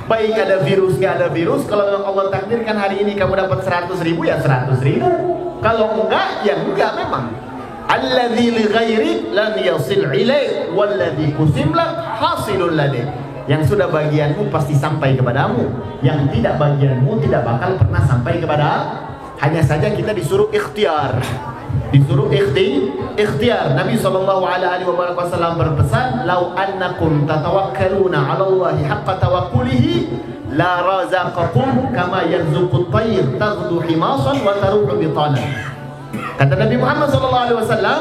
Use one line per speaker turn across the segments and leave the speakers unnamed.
Baik ada virus, nggak ada virus, kalau memang Allah takdirkan hari ini kamu dapat 100.000 ya 100.000. Kalau enggak, ya enggak memang. Alladzi li ghairik lan yasil ilaik walladzi qusim lak hasilul ladai. Yang sudah bagianmu pasti sampai kepadamu, yang tidak bagianmu tidak bakal pernah sampai kepada. Hanya saja kita disuruh ikhtiar. Disuruh ikhtiar. Nabi SAW berpesan, "Lau annakum tatawakkaluna 'ala Allahi haqqa tawakkulihi la razaqakum kama yarzuqut tayr taghdu himasan wa taruhu bitana." Kata Nabi Muhammad SAW,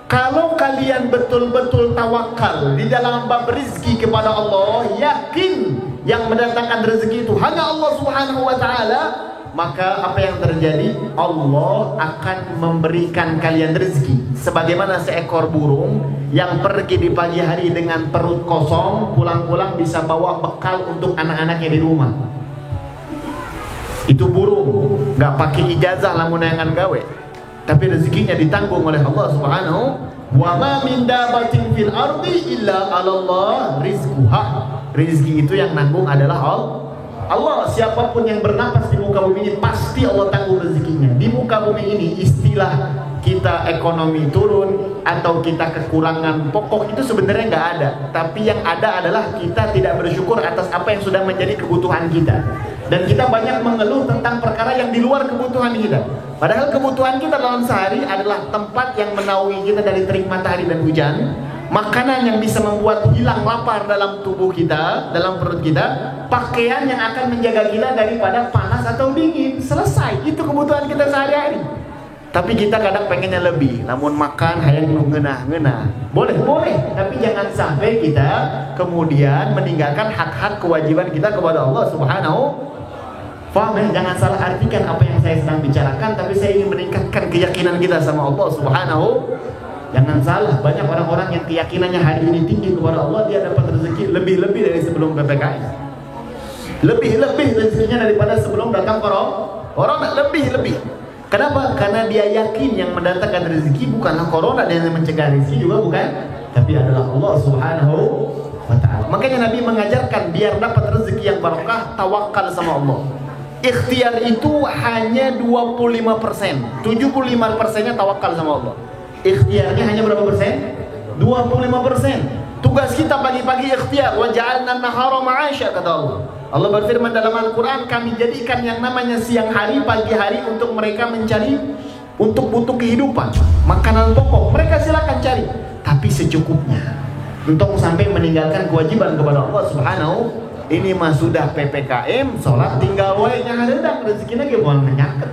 kalau kalian betul-betul tawakal di dalam bab rezeki kepada Allah, yakin yang mendatangkan rezeki itu hanya Allah Subhanahu wa taala, maka apa yang terjadi? Allah akan memberikan kalian rezeki. Sebagaimana seekor burung yang pergi di pagi hari dengan perut kosong, pulang-pulang bisa bawa bekal untuk anak-anaknya di rumah. Itu burung, nggak pakai ijazah lamun neangan gawe, tapi rezekinya ditanggung oleh Allah Subhanahu. Wa ma min dabatin fil ardi illa 'ala Allah rizquha. Rezeki itu yang nanggung adalah Allah. Siapapun yang bernapas di muka bumi ini pasti Allah tanggung rezekinya. Di muka bumi ini istilah kita ekonomi turun atau kita kekurangan pokok itu sebenarnya nggak ada. Tapi yang ada adalah kita tidak bersyukur atas apa yang sudah menjadi kebutuhan kita. Dan kita banyak mengeluh tentang perkara yang di luar kebutuhan kita. Padahal kebutuhan kita dalam sehari adalah tempat yang menaungi kita dari terik matahari dan hujan, makanan yang bisa membuat hilang lapar dalam tubuh kita, dalam perut kita, pakaian yang akan menjaga kita daripada panas atau dingin. Selesai, itu kebutuhan kita sehari-hari. Tapi kita kadang pengennya lebih, namun makan hayang ngenah-ngenah. Boleh, tapi jangan sampai kita kemudian meninggalkan hak-hak kewajiban kita kepada Allah Subhanahu. Faham ya? Jangan salah artikan apa yang saya sedang bicarakan, tapi saya ingin meningkatkan keyakinan kita sama Allah Subhanahu. Jangan salah, banyak orang-orang yang keyakinannya hari ini tinggi kepada Allah, dia dapat rezeki lebih-lebih dari sebelum PPKM. Lebih-lebih rezekinya daripada sebelum datang corona, lebih-lebih. Kenapa? Karena dia yakin yang mendatangkan rezeki bukanlah corona dan yang mencegah rezeki juga bukan, tapi adalah Allah Subhanahu wa ta'ala. Makanya Nabi mengajarkan biar dapat rezeki yang barokah, tawakal sama Allah. Ikhtiar itu hanya 25%, 75%-nya tawakal sama Allah. Ikhtiarnya hanya berapa persen? 25%. Tugas kita pagi-pagi ikhtiar. Wa ja'alna an-nahara ma'asya, kata Allah. Allah berfirman dalam Al-Quran, kami jadikan yang namanya siang hari, pagi hari untuk mereka mencari untuk butuh kehidupan, makanan pokok. Mereka silakan cari, tapi secukupnya. Untuk sampai meninggalkan kewajiban kepada Allah Subhanahu. Ini mah sudah PPKM, sholat tinggal wae nya hareudang, rezekinya ge moal nyaket.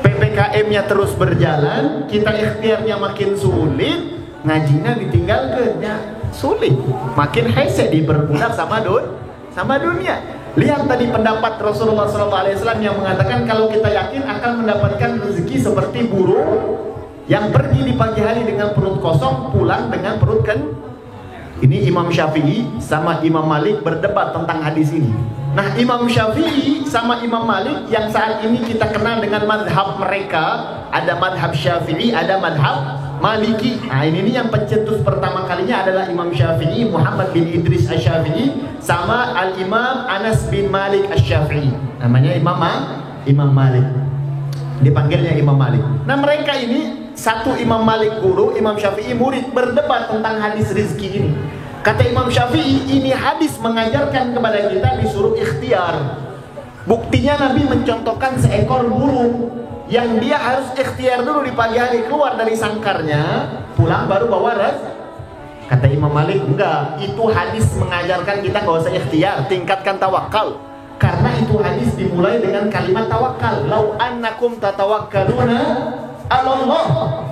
PPKM-nya terus berjalan, kita ikhtiarnya makin sulit, ngajinya ditinggalkeun nya sulit, makin hese diperbudak sama dunia. Lihat tadi pendapat Rasulullah SAW yang mengatakan kalau kita yakin akan mendapatkan rezeki seperti burung yang pergi di pagi hari dengan perut kosong, pulang dengan perut Ini Imam Syafi'i sama Imam Malik berdebat tentang hadis ini. Nah, Imam Syafi'i sama Imam Malik yang saat ini kita kenal dengan madhab mereka, ada madhab Syafi'i, ada madhab Maliki. Nah, ini yang pencetus pertama kalinya adalah Imam Syafi'i, Muhammad bin Idris Asy-Syafi'i, sama Al-Imam Anas bin Malik Asy-Syafi'i. Namanya Imam Malik. Dipanggilnya Imam Malik. Nah, mereka ini, satu Imam Malik guru, Imam Syafi'i murid, berdebat tentang hadis rezeki ini. Kata Imam Syafi'i, ini hadis mengajarkan kepada kita disuruh ikhtiar. Buktinya Nabi mencontohkan seekor burung yang dia harus ikhtiar dulu di pagi hari, keluar dari sangkarnya, pulang baru bawa rezeki. Kata Imam Malik, enggak, itu hadis mengajarkan kita nggak usah ikhtiar, tingkatkan tawakal. Karena itu hadis dimulai dengan kalimat tawakal. Lau annakum tatawakkaluna 'ala Allah.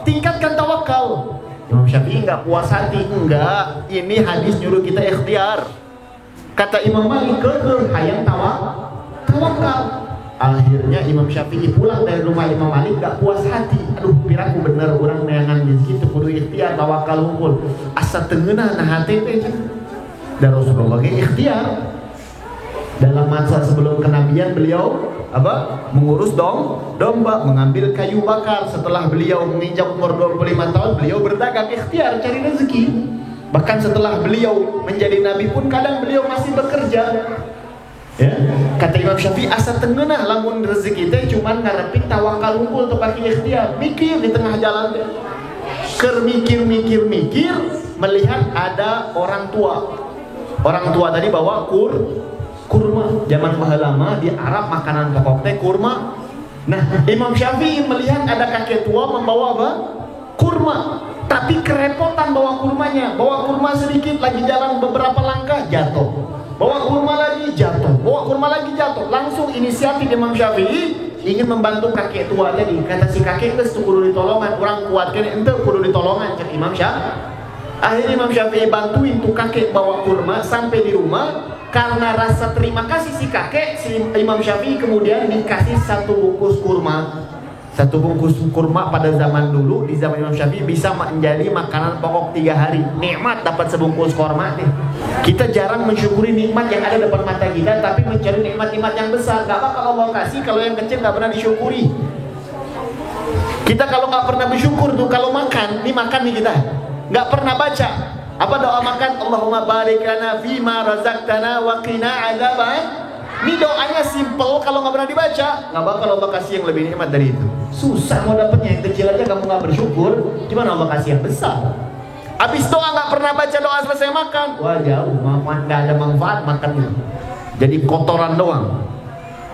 Tingkatkan tawakal. Imam Syafi'i enggak puas hati, enggak. Ini hadis nyuruh kita ikhtiar. Kata Imam Malik, hayang tawakal. Akhirnya Imam Syafi'i pulang dari rumah Imam Malik gak puas hati. Aduh, piraku bener orang neangan gitu kudu ikhtiar tawakal unggul. Asa tengeunah nah hati teh. Dan Rasulullah ge ikhtiar. Dalam masa sebelum kenabian beliau mengurus domba, mengambil kayu bakar. Setelah beliau menginjak umur 25 tahun, beliau berdagang ikhtiar cari rezeki. Bahkan setelah beliau menjadi nabi pun kadang beliau masih bekerja. Kata Imam Syafi'i, asa tengenah lamun rezeki teh cuman ngarepin tawakal unggul teu pake ikhtiar. Mikir di tengah jalan teh. Keur mikir melihat ada orang tua. Orang tua tadi bawa kurma. Zaman baheula di Arab makanan pokok teh kurma. Nah, Imam Syafi'i melihat ada kakek tua membawa apa? Kurma. Tapi kerepotan bawa kurmanya. Bawa kurma sedikit, lagi jalan beberapa langkah jatuh. Bawa kurma lagi jatuh. Langsung inisiatif Imam Syafi'i ingin membantu kakek tua tadi. Kata si kakek geus kudu ditolongan, urang kuat kene ente kudu ditolongan cek Imam Syafi'i. Akhirnya Imam Syafi'i bantuin tuh kakek bawa kurma sampai di rumah. Karena rasa terima kasih si kakek, si Imam Syafi'i kemudian dikasih satu bungkus kurma. Satu bungkus kurma pada zaman dulu, di zaman Imam Syafi'i bisa menjadi makanan pokok 3 hari. Nikmat dapat sebungkus kurma nih. Kita jarang mensyukuri nikmat yang ada depan mata kita, tapi mencari nikmat-nikmat yang besar. Gak bakal Allah kasih kalau yang kecil gak pernah disyukuri. Kita kalau gak pernah bersyukur tuh, kalau makan nih kita gak pernah baca. Apa doa makan? Allahumma barik lana fima razaqtana wa qina adzaban. Ini doanya simple, kalau nggak pernah dibaca nggak bakal Allah kasih yang lebih nikmat dari itu. Susah mau dapetnya, yang kecil aja kamu nggak bersyukur, gimana Allah kasih yang besar? Abis doa nggak pernah baca doa selesai makan, wah jauh, nggak ada manfaat makannya, jadi kotoran doang.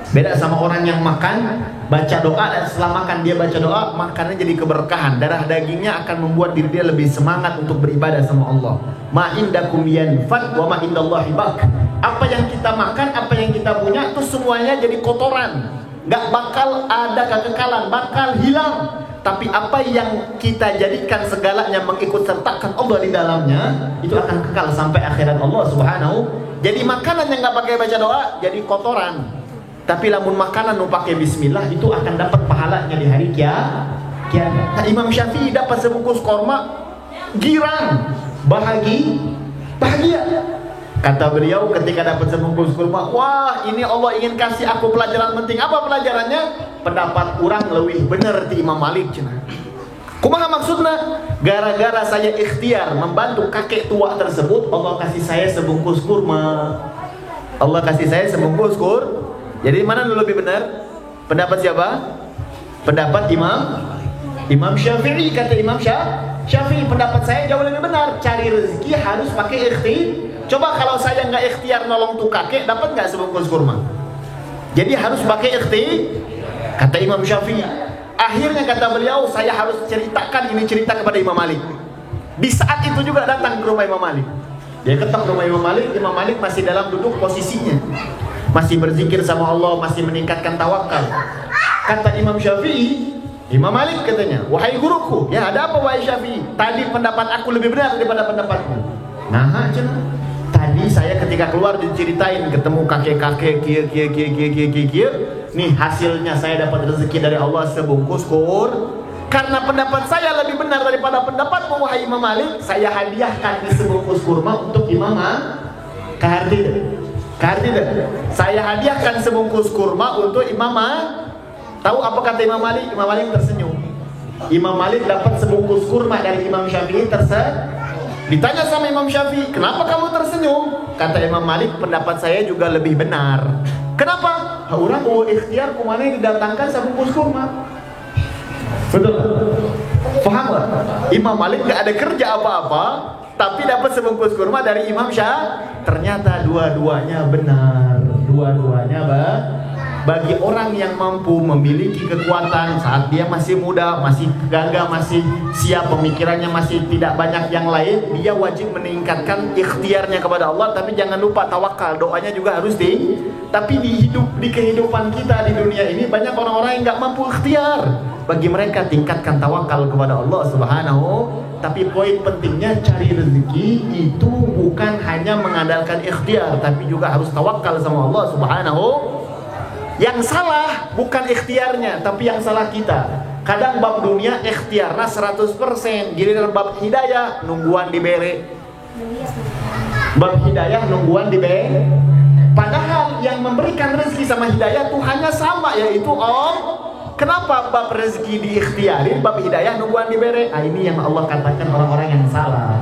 Beda sama orang yang makan, baca doa, dan setelah makan dia baca doa, makannya jadi keberkahan. Darah dagingnya akan membuat diri dia lebih semangat untuk beribadah sama Allah. Ma indakum yanfad wa ma indallahi baq. Apa yang kita makan, apa yang kita punya, itu semuanya jadi kotoran. Gak bakal ada kekekalan, bakal hilang. Tapi apa yang kita jadikan segalanya mengikut sertakan Allah di dalamnya, itu akan kekal sampai akhirat Allah Subhanahu. Jadi makanan yang gak pakai baca doa jadi kotoran. Tapi lamun makanan nu pakai bismillah itu akan dapat pahalanya di hari kiamat. Nah, Imam Syafi'i dapat sebungkus korma, girang, bahagia. Kata beliau ketika dapat sebungkus kurma, wah ini Allah ingin kasih aku pelajaran penting. Apa pelajarannya? Pendapat kurang lebih benar di Imam Malik cenah. Kumaha maksudnya? Gara-gara saya ikhtiar membantu kakek tua tersebut, Allah kasih saya sebungkus kurma. Allah kasih saya sebungkus kurma. Jadi mana dulu lebih benar? Pendapat siapa? Pendapat Imam Syafi'i. Kata Imam Syafi'i, pendapat saya jauh lebih benar. Cari rezeki harus pakai ikhtiar. Coba kalau saya nggak ikhtiar nolong tuh kakek, dapat nggak sebungkus kurma? Jadi harus pakai ikhtiar. Kata Imam Syafi'i. Akhirnya kata beliau, saya harus ceritakan ini cerita kepada Imam Malik. Di saat itu juga datang ke rumah Imam Malik. Dia ketok rumah Imam Malik masih dalam duduk posisinya, masih berzikir sama Allah, masih meningkatkan tawakal. Kata Imam Syafi'i, Imam Malik katanya, wahai guruku, ya ada apa wahai Syafi'i? Tadi pendapat aku lebih benar daripada pendapatmu. Nah, tadi saya ketika keluar diceritain ketemu kakek-kakek kia. Nih hasilnya saya dapat rezeki dari Allah sebungkus kur. Karena pendapat saya lebih benar daripada pendapatmu wahai Imam Malik, saya hadiahkan di sebungkus kurma untuk Imam Kahardin. Saya hadiahkan sebungkus kurma untuk Imam. Tahu apa kata Imam Malik? Imam Malik tersenyum. Imam Malik dapat sebungkus kurma dari Imam Syafi'i Ditanya sama Imam Syafi'i, kenapa kamu tersenyum? Kata Imam Malik, pendapat saya juga lebih benar. Kenapa? Orang mau ikhtiar kumana didatangkan sebungkus kurma. Betul. Paham gak? Imam Malik gak ada kerja apa-apa, tapi dapat sebungkus kurma dari Imam Syafi'i. Ternyata dua-duanya benar. Dua-duanya bagi orang yang mampu memiliki kekuatan saat dia masih muda, masih gagah, masih siap, pemikirannya masih tidak banyak yang lain, dia wajib meningkatkan ikhtiarnya kepada Allah. Tapi jangan lupa tawakal, doanya juga harus Tapi di kehidupan kita di dunia ini banyak orang-orang yang nggak mampu ikhtiar. Bagi mereka tingkatkan tawakal kepada Allah Subhanahu. Tapi poin pentingnya cari rezeki itu bukan hanya mengandalkan ikhtiar, tapi juga harus tawakal sama Allah Subhanahu. Yang salah bukan ikhtiarnya, tapi yang salah kita. Kadang bab dunia ikhtiarna 100%, giliran bab hidayah nungguan dibere. Bab hidayah nungguan dibere. Padahal yang memberikan rezeki sama hidayah tuh hanya sama, yaitu Allah. Kenapa bab rezeki diikhtiarin, bab hidayah nungguan dibere? Nah, ini yang Allah katakan orang-orang yang salah.